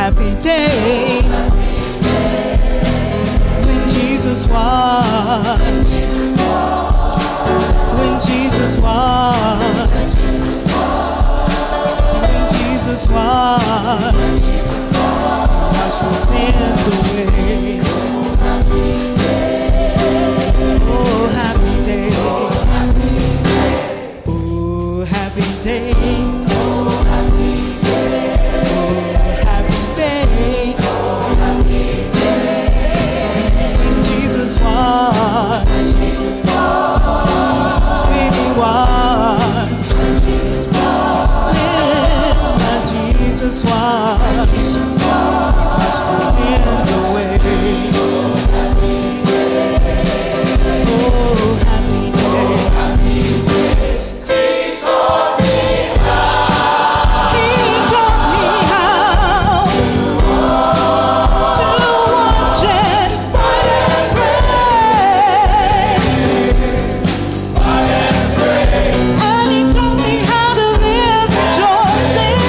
happy day when Jesus washed, when Jesus washed, when Jesus washed my sins away. Oh, happy day. Oh, happy day. Jesus washed my sins away. Oh, happy day. He taught me how. He taught me how to watch and fight and pray. And he taught me how to live rejoicing.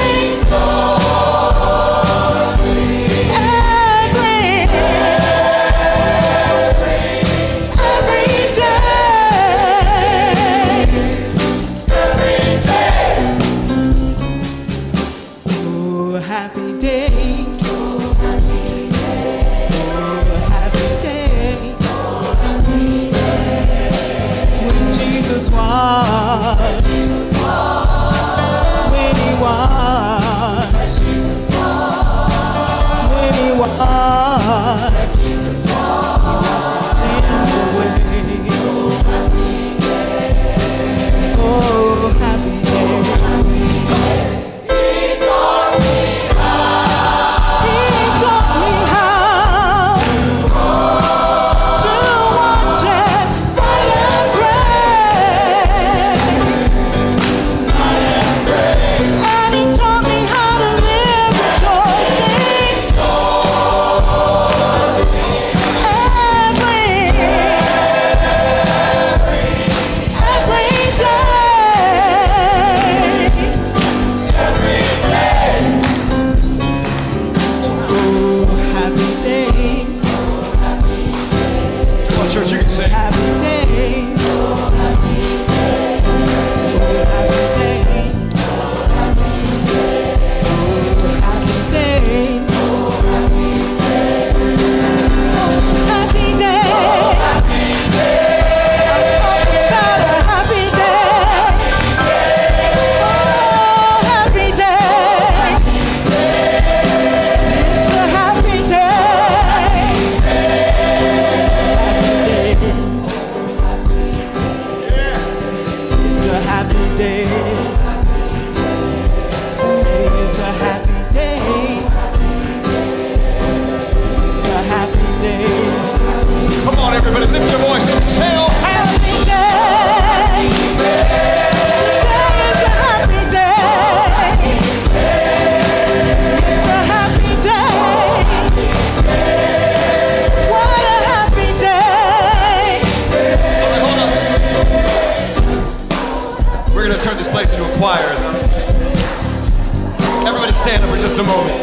Everybody stand up for just a moment.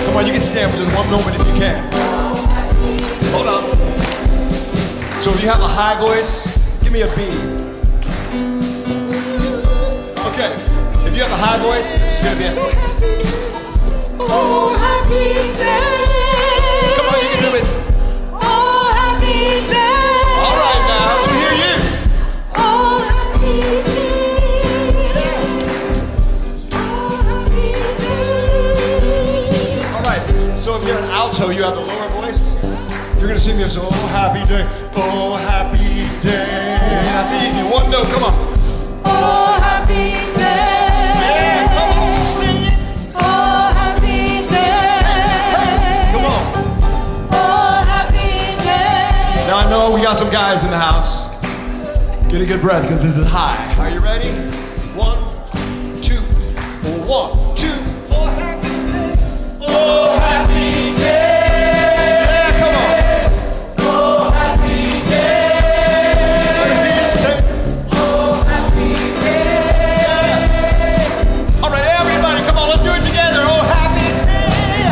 Come on, you can stand for just one moment if you can. Hold on. So if you have a high voice, give me a B. Okay. If you have a high voice, this is going to be a... Oh, happy day. Come on, you can do it. Oh, happy day. All right, now, let me hear you. Oh, happy day. So if you're an alto, you have the lower voice. You're gonna sing this, oh happy day, oh happy day. That's easy, one note, come on. Oh happy day. Yeah, come on, sing it. Oh happy day. Hey, come on. Oh happy day. Now I know we got some guys in the house. Get a good breath, because this is high. Are you ready? 1, 2, 1, 2, oh happy day. Oh happy day. Yeah, come on. Oh happy day. Oh happy day. All right, everybody, come on, let's do it together. Oh happy day.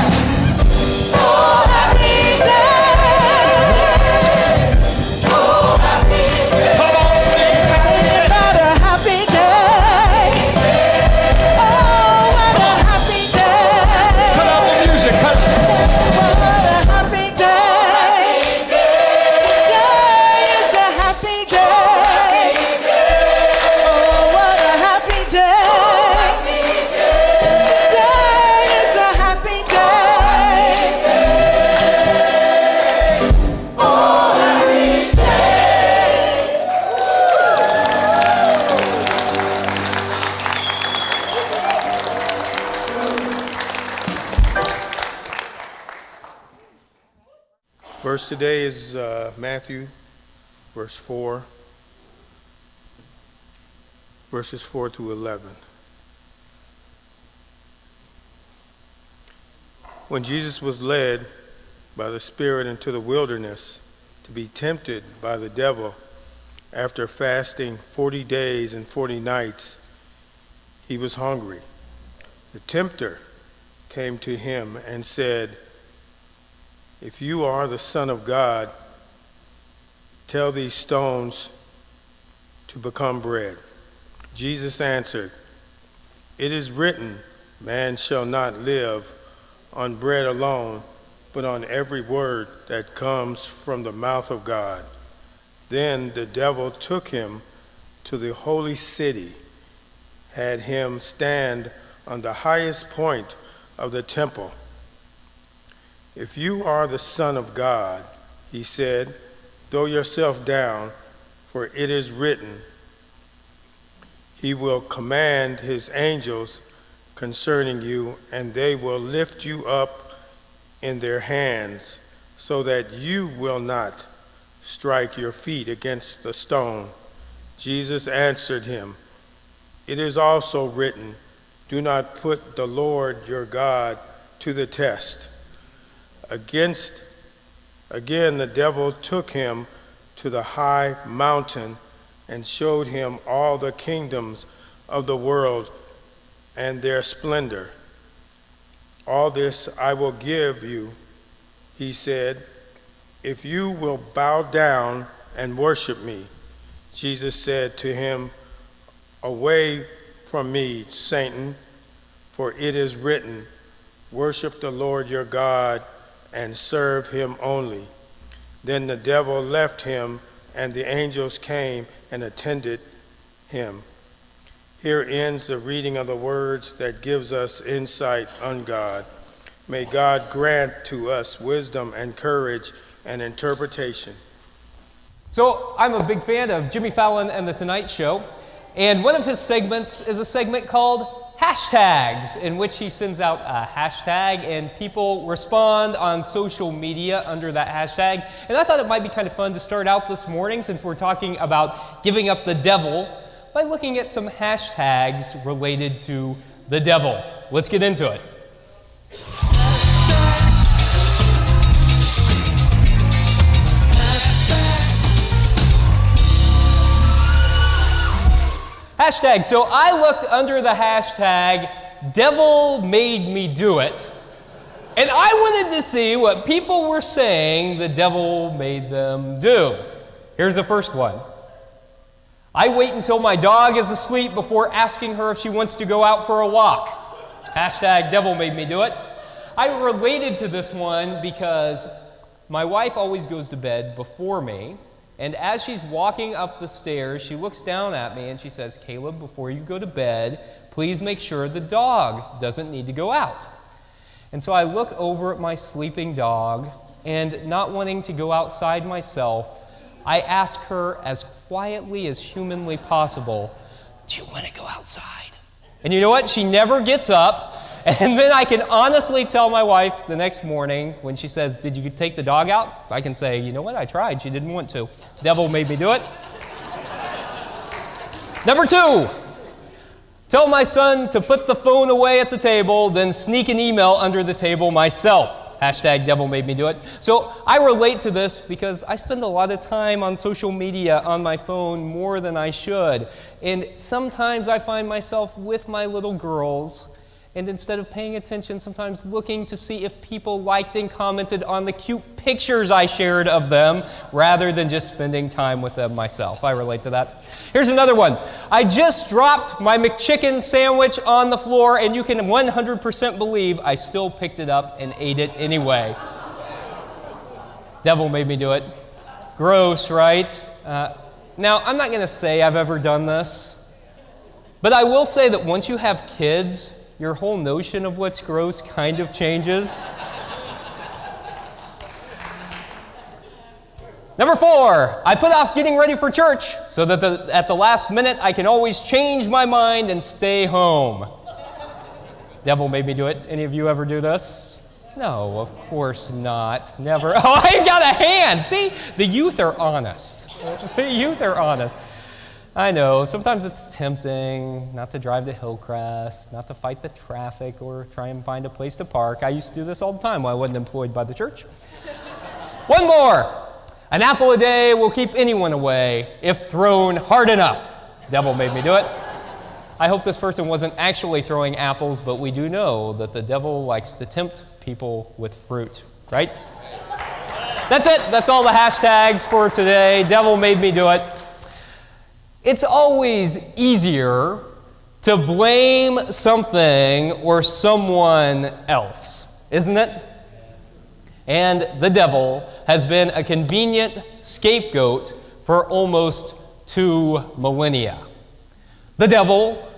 Verse today is Matthew, verse 4, verses 4 to 11. When Jesus was led by the Spirit into the wilderness to be tempted by the devil, after fasting 40 days and 40 nights, he was hungry. The tempter came to him and said, "If you are the Son of God, tell these stones to become bread." Jesus answered, "It is written, man shall not live on bread alone, but on every word that comes from the mouth of God." Then the devil took him to the holy city, had him stand on the highest point of the temple. "If you are the Son of God," he said, "throw yourself down, for it is written, he will command his angels concerning you, and they will lift you up in their hands, so that you will not strike your feet against the stone." Jesus answered him, "It is also written, do not put the Lord your God to the test." Again, the devil took him to the high mountain and showed him all the kingdoms of the world and their splendor. "All this I will give you," he said, "if you will bow down and worship me." Jesus said to him, "Away from me, Satan, for it is written, worship the Lord your God and serve him only." Then the devil left him, and the angels came and attended him. Here ends the reading of the words that gives us insight on God. May God grant to us wisdom and courage and interpretation. So I'm a big fan of Jimmy Fallon and The Tonight Show, and one of his segments is a segment called Hashtags, in which he sends out a hashtag and people respond on social media under that hashtag. And I thought it might be kind of fun to start out this morning, since we're talking about giving up the devil, by looking at some hashtags related to the devil. Let's get into it. Hashtag. So I looked under the hashtag "devil made me do it," and I wanted to see what people were saying the devil made them do. Here's the first one. "I wait until my dog is asleep before asking her if she wants to go out for a walk." Hashtag devil made me do it. I related to this one because my wife always goes to bed before me, and as she's walking up the stairs, she looks down at me and she says, "Caleb, before you go to bed, please make sure the dog doesn't need to go out." And so I look over at my sleeping dog, and not wanting to go outside myself, I ask her as quietly as humanly possible, "Do you want to go outside?" And you know what? She never gets up. And then I can honestly tell my wife the next morning when she says, "Did you take the dog out?" I can say, "You know what? I tried. She didn't want to. Devil made me do it." Number 2, tell my son to put the phone away at the table, then sneak an email under the table myself. Hashtag devil made me do it. So I relate to this because I spend a lot of time on social media on my phone, more than I should. And sometimes I find myself with my little girls, and instead of paying attention, sometimes looking to see if people liked and commented on the cute pictures I shared of them, rather than just spending time with them myself. I relate to that. Here's another one. I just dropped my McChicken sandwich on the floor, and you can 100% believe I still picked it up and ate it anyway. Devil made me do it. Gross, right? Now, I'm not going to say I've ever done this, but I will say that once you have kids, your whole notion of what's gross kind of changes. Number 4, I put off getting ready for church so that at the last minute I can always change my mind and stay home. Devil made me do it. Any of you ever do this? No, of course not. Never. Oh, I got a hand. See, the youth are honest. The youth are honest. I know, sometimes it's tempting not to drive to Hillcrest, not to fight the traffic or try and find a place to park. I used to do this all the time while I wasn't employed by the church. One more. An apple a day will keep anyone away if thrown hard enough. Devil made me do it. I hope this person wasn't actually throwing apples, but we do know that the devil likes to tempt people with fruit, right? That's it. That's all the hashtags for today. Devil made me do it. It's always easier to blame something or someone else, isn't it? And the devil has been a convenient scapegoat for almost 2 millennia. The devil,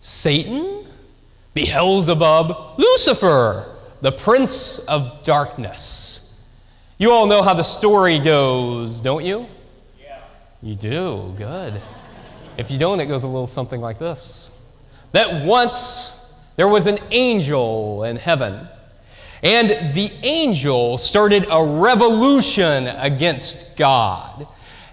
Satan, Beelzebub, Lucifer, the prince of darkness. You all know how the story goes, don't you? Yeah. You do, good. If you don't, it goes a little something like this. That once there was an angel in heaven, and the angel started a revolution against God.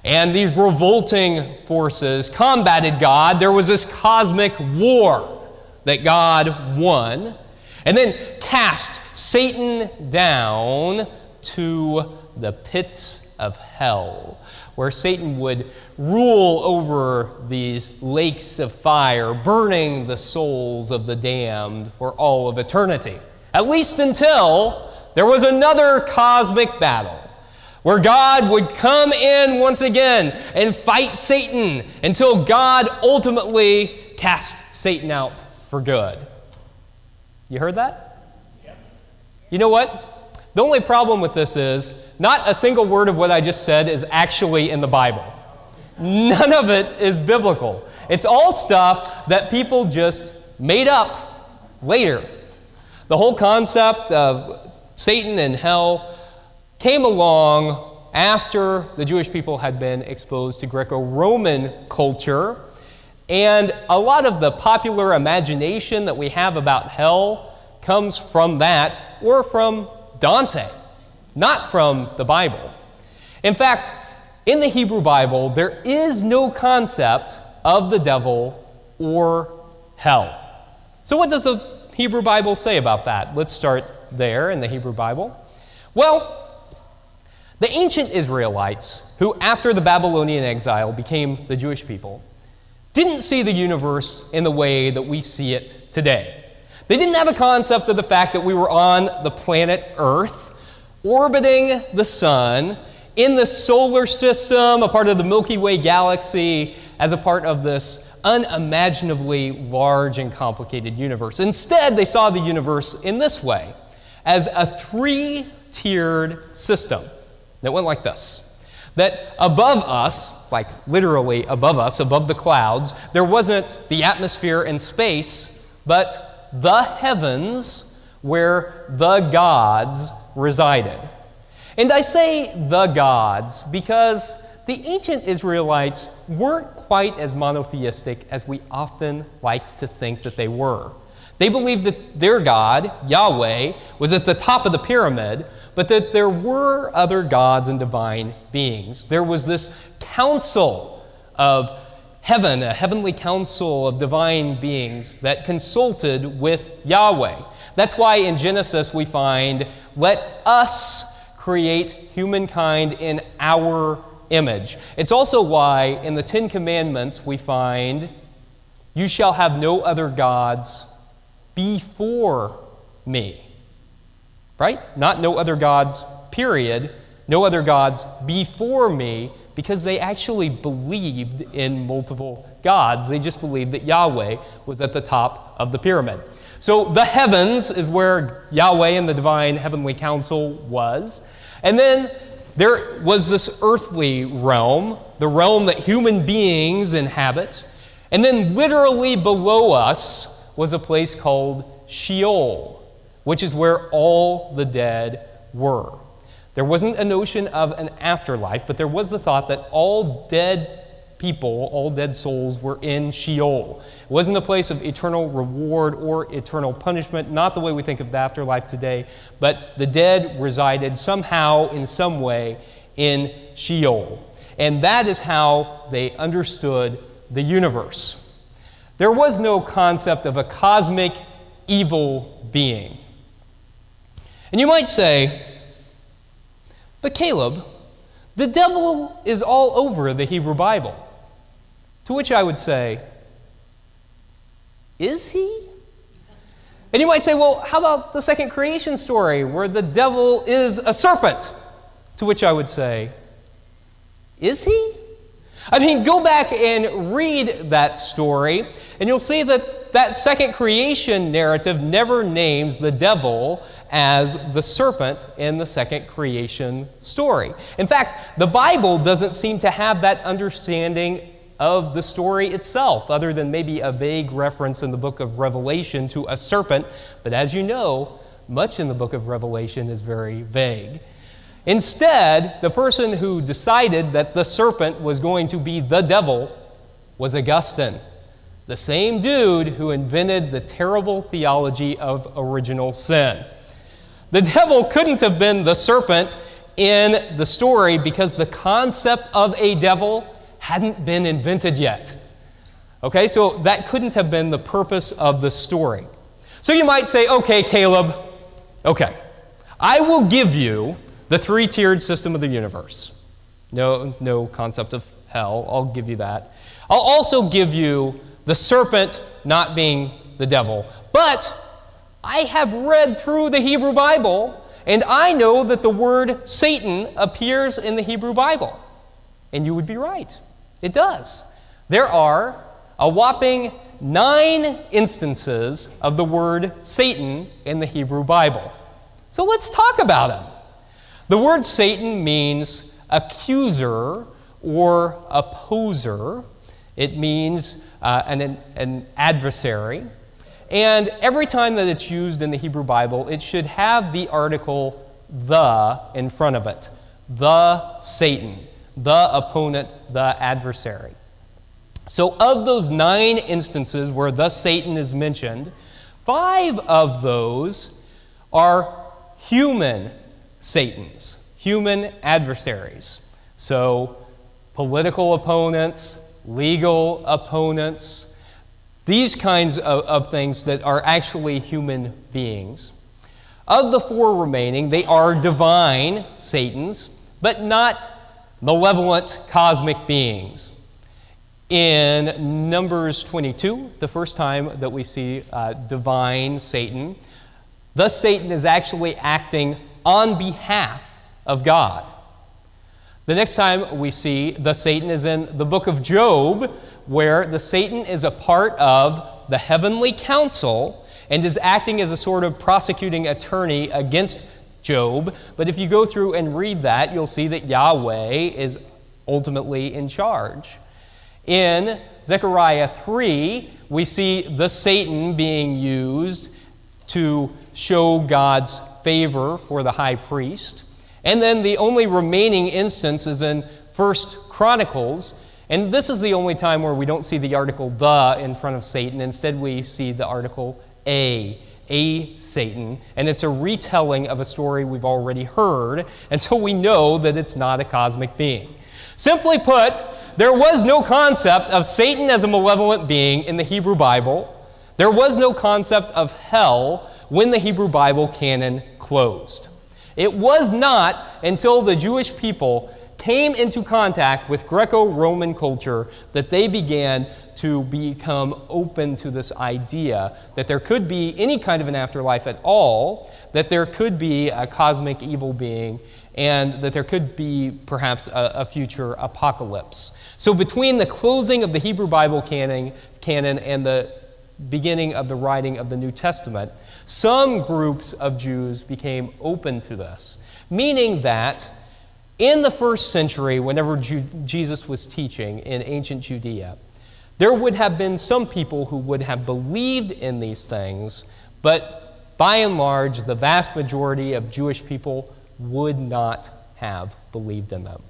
And these revolting forces combated God. There was this cosmic war that God won, and then cast Satan down to the pits of hell, where Satan would rule over these lakes of fire, burning the souls of the damned for all of eternity. At least until there was another cosmic battle, where God would come in once again and fight Satan until God ultimately cast Satan out for good. You heard that? Yeah. You know what? The only problem with this is not a single word of what I just said is actually in the Bible. None of it is biblical. It's all stuff that people just made up later. The whole concept of Satan and hell came along after the Jewish people had been exposed to Greco-Roman culture, and a lot of the popular imagination that we have about hell comes from that or from Dante, not from the Bible. In fact, in the Hebrew Bible, there is no concept of the devil or hell. So what does the Hebrew Bible say about that? Let's start there in the Hebrew Bible. Well, the ancient Israelites, who after the Babylonian exile became the Jewish people, didn't see the universe in the way that we see it today. They didn't have a concept of the fact that we were on the planet Earth, orbiting the sun, in the solar system, a part of the Milky Way galaxy, as a part of this unimaginably large and complicated universe. Instead, they saw the universe in this way, as a 3-tiered system that went like this. That above us, like literally above us, above the clouds, there wasn't the atmosphere and space, but the heavens where the gods resided. And I say the gods because the ancient Israelites weren't quite as monotheistic as we often like to think that they were. They believed that their God, Yahweh, was at the top of the pyramid, but that there were other gods and divine beings. There was this council of heaven, a heavenly council of divine beings that consulted with Yahweh. That's why in Genesis we find, "Let us create humankind in our image." It's also why in the 10 Commandments we find, "You shall have no other gods before me." Right? Not no other gods, period. No other gods before me, because they actually believed in multiple gods. They just believed that Yahweh was at the top of the pyramid. So the heavens is where Yahweh and the divine heavenly council was. And then there was this earthly realm, the realm that human beings inhabit. And then literally below us was a place called Sheol, which is where all the dead were. There wasn't a notion of an afterlife, but there was the thought that all dead people, all dead souls, were in Sheol. It wasn't a place of eternal reward or eternal punishment, not the way we think of the afterlife today, but the dead resided somehow, in some way, in Sheol. And that is how they understood the universe. There was no concept of a cosmic evil being. And you might say, but Caleb, the devil is all over the Hebrew Bible. To which I would say, is he? And you might say, well, how about the second creation story where the devil is a serpent? To which I would say, is he? I mean, go back and read that story, and you'll see that that second creation narrative never names the devil as the serpent in the second creation story. In fact, the Bible doesn't seem to have that understanding of the story itself, other than maybe a vague reference in the book of Revelation to a serpent. But as you know, much in the book of Revelation is very vague. Instead, the person who decided that the serpent was going to be the devil was Augustine, the same dude who invented the terrible theology of original sin. The devil couldn't have been the serpent in the story because the concept of a devil hadn't been invented yet. Okay, so that couldn't have been the purpose of the story. So you might say, okay, Caleb, okay, I will give you the three-tiered system of the universe. No concept of hell, I'll give you that. I'll also give you the serpent not being the devil. But I have read through the Hebrew Bible, and I know that the word Satan appears in the Hebrew Bible. And you would be right. It does. There are a whopping 9 instances of the word Satan in the Hebrew Bible. So let's talk about them. The word Satan means accuser or opposer. It means an adversary. And every time that it's used in the Hebrew Bible, it should have the article the in front of it. The Satan, the opponent, the adversary. So of those 9 instances where the Satan is mentioned, 5 of those are human Satans, human adversaries. So political opponents, legal opponents, these kinds of things that are actually human beings. Of the 4 remaining, they are divine Satans, but not malevolent cosmic beings. In Numbers 22, the first time that we see divine Satan, thus Satan is actually acting on behalf of God. The next time we see the Satan is in the book of Job, where the Satan is a part of the heavenly council and is acting as a sort of prosecuting attorney against Job. But if you go through and read that, you'll see that Yahweh is ultimately in charge. In Zechariah 3, we see the Satan being used to show God's favor for the high priest. And then the only remaining instance is in 1 Chronicles, and this is the only time where we don't see the article the in front of Satan. Instead, we see the article a Satan, and it's a retelling of a story we've already heard, and so we know that it's not a cosmic being. Simply put, there was no concept of Satan as a malevolent being in the Hebrew Bible. There was no concept of hell when the Hebrew Bible canon closed. It was not until the Jewish people came into contact with Greco-Roman culture that they began to become open to this idea that there could be any kind of an afterlife at all, that there could be a cosmic evil being, and that there could be perhaps a future apocalypse. So between the closing of the Hebrew Bible canon and the beginning of the writing of the New Testament, some groups of Jews became open to this, meaning that in the first century, whenever Jesus was teaching in ancient Judea, there would have been some people who would have believed in these things, but by and large, the vast majority of Jewish people would not have believed in them.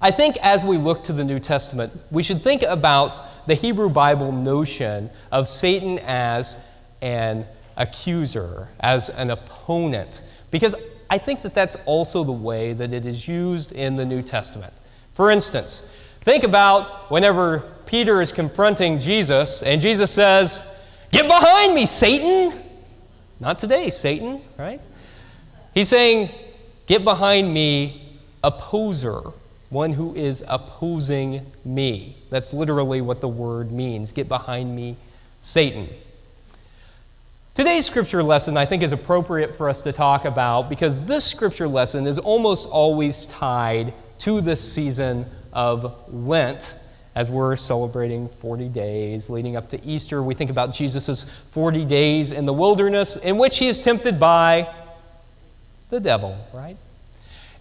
I think as we look to the New Testament, we should think about the Hebrew Bible notion of Satan as an accuser, as an opponent, because I think that that's also the way that it is used in the New Testament. For instance, think about whenever Peter is confronting Jesus, and Jesus says, "Get behind me, Satan!" Not today, Satan, right? He's saying, "Get behind me, opposer," one who is opposing me. That's literally what the word means. Get behind me, Satan. Today's scripture lesson, I think, is appropriate for us to talk about because this scripture lesson is almost always tied to this season of Lent. As we're celebrating 40 days leading up to Easter, we think about Jesus' 40 days in the wilderness in which he is tempted by the devil, right?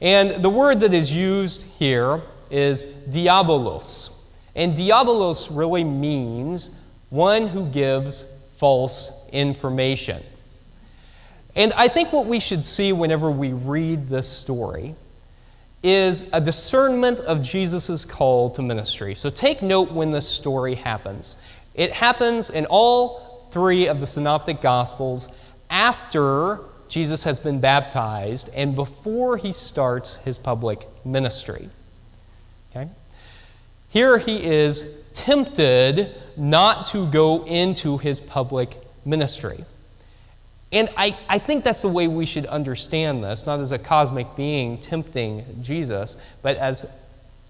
And the word that is used here is diabolos. And diabolos really means one who gives false information. And I think what we should see whenever we read this story is a discernment of Jesus' call to ministry. So take note when this story happens. It happens in all three of the Synoptic Gospels after Jesus has been baptized and before he starts his public ministry. Okay? Here he is tempted not to go into his public ministry. And I think that's the way we should understand this, not as a cosmic being tempting Jesus, but as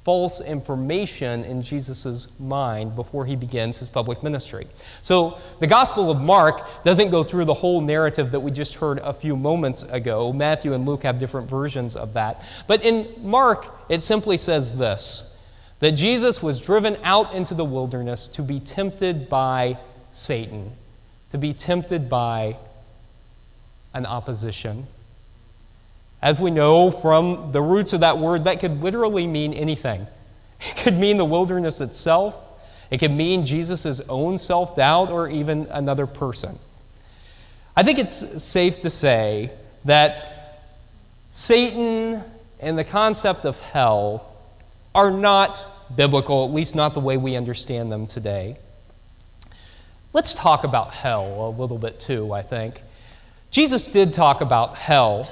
false information in Jesus' mind before he begins his public ministry. So the Gospel of Mark doesn't go through the whole narrative that we just heard a few moments ago. Matthew and Luke have different versions of that. But in Mark, it simply says this, that Jesus was driven out into the wilderness to be tempted by Satan, to be tempted by an opposition. As we know from the roots of that word, that could literally mean anything. It could mean the wilderness itself. It could mean Jesus' own self-doubt or even another person. I think it's safe to say that Satan and the concept of hell are not biblical, at least not the way we understand them today. Let's talk about hell a little bit too, I think. Jesus did talk about hell,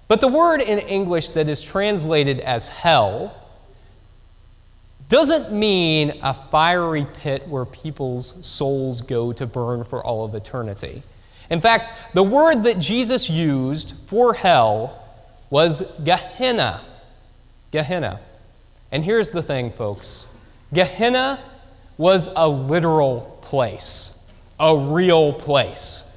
but the word in English that is translated as hell doesn't mean a fiery pit where people's souls go to burn for all of eternity. In fact, the word that Jesus used for hell was Gehenna. Gehenna. And here's the thing, folks. Gehenna was a literal place, a real place.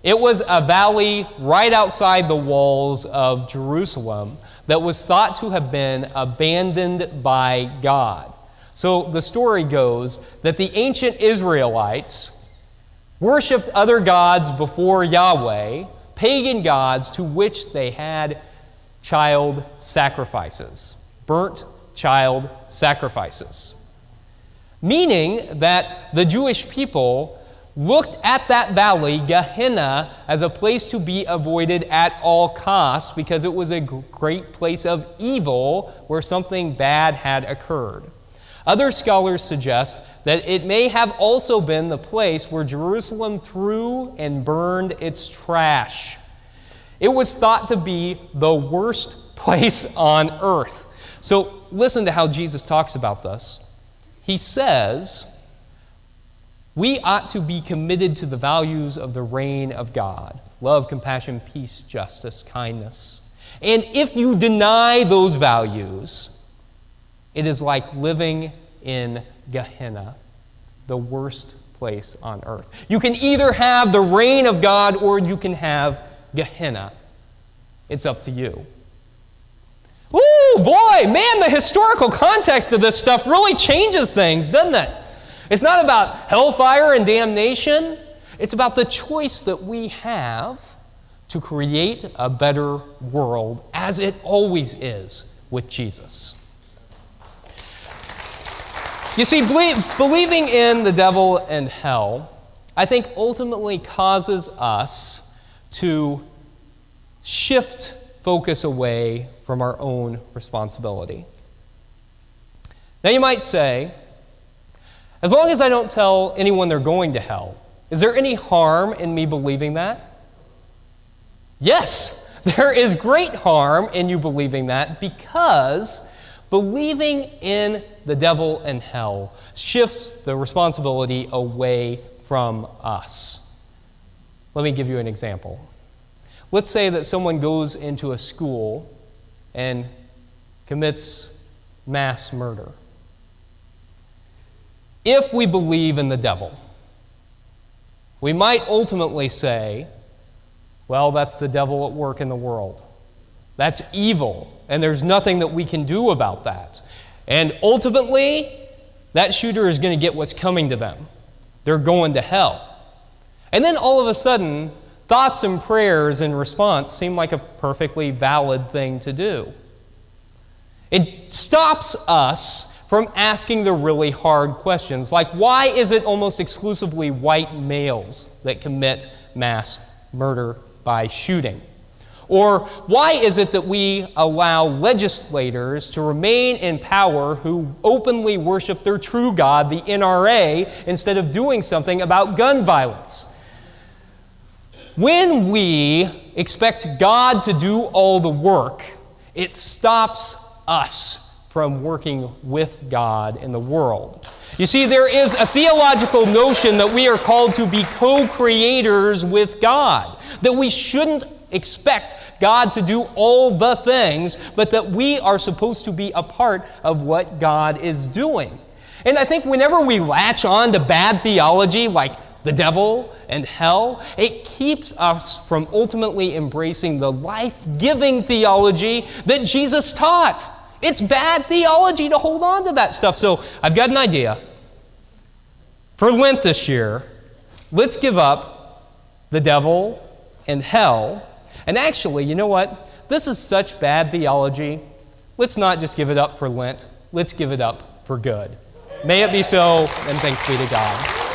It was a valley right outside the walls of Jerusalem that was thought to have been abandoned by God. So the story goes that the ancient Israelites worshipped other gods before Yahweh, pagan gods to which they had child sacrifices, burnt child sacrifices. Meaning that the Jewish people looked at that valley, Gehenna, as a place to be avoided at all costs because it was a great place of evil where something bad had occurred. Other scholars suggest that it may have also been the place where Jerusalem threw and burned its trash. It was thought to be the worst place on earth. So listen to how Jesus talks about this. He says, we ought to be committed to the values of the reign of God: love, compassion, peace, justice, kindness. And if you deny those values, it is like living in Gehenna, the worst place on earth. You can either have the reign of God or you can have Gehenna. It's up to you. Ooh, boy, man, the historical context of this stuff really changes things, doesn't it? It's not about hellfire and damnation. It's about the choice that we have to create a better world, as it always is with Jesus. You see, believing in the devil and hell, I think ultimately causes us to shift focus away from our own responsibility. Now you might say, as long as I don't tell anyone they're going to hell, is there any harm in me believing that? Yes, there is great harm in you believing that, because believing in the devil and hell shifts the responsibility away from us. Let me give you an example. Let's say that someone goes into a school and commits mass murder. If we believe in the devil, we might ultimately say, well, that's the devil at work in the world. That's evil, and there's nothing that we can do about that. And ultimately, that shooter is going to get what's coming to them. They're going to hell. And then all of a sudden, thoughts and prayers in response seem like a perfectly valid thing to do. It stops us from asking the really hard questions, like why is it almost exclusively white males that commit mass murder by shooting? Or why is it that we allow legislators to remain in power who openly worship their true God, the NRA, instead of doing something about gun violence? When we expect God to do all the work, it stops us from working with God in the world. You see, there is a theological notion that we are called to be co-creators with God, that we shouldn't expect God to do all the things, but that we are supposed to be a part of what God is doing. And I think whenever we latch on to bad theology like the devil and hell, it keeps us from ultimately embracing the life-giving theology that Jesus taught. It's bad theology to hold on to that stuff. So I've got an idea. For Lent this year, let's give up the devil and hell. And actually, you know what? This is such bad theology. Let's not just give it up for Lent. Let's give it up for good. May it be so, and thanks be to God.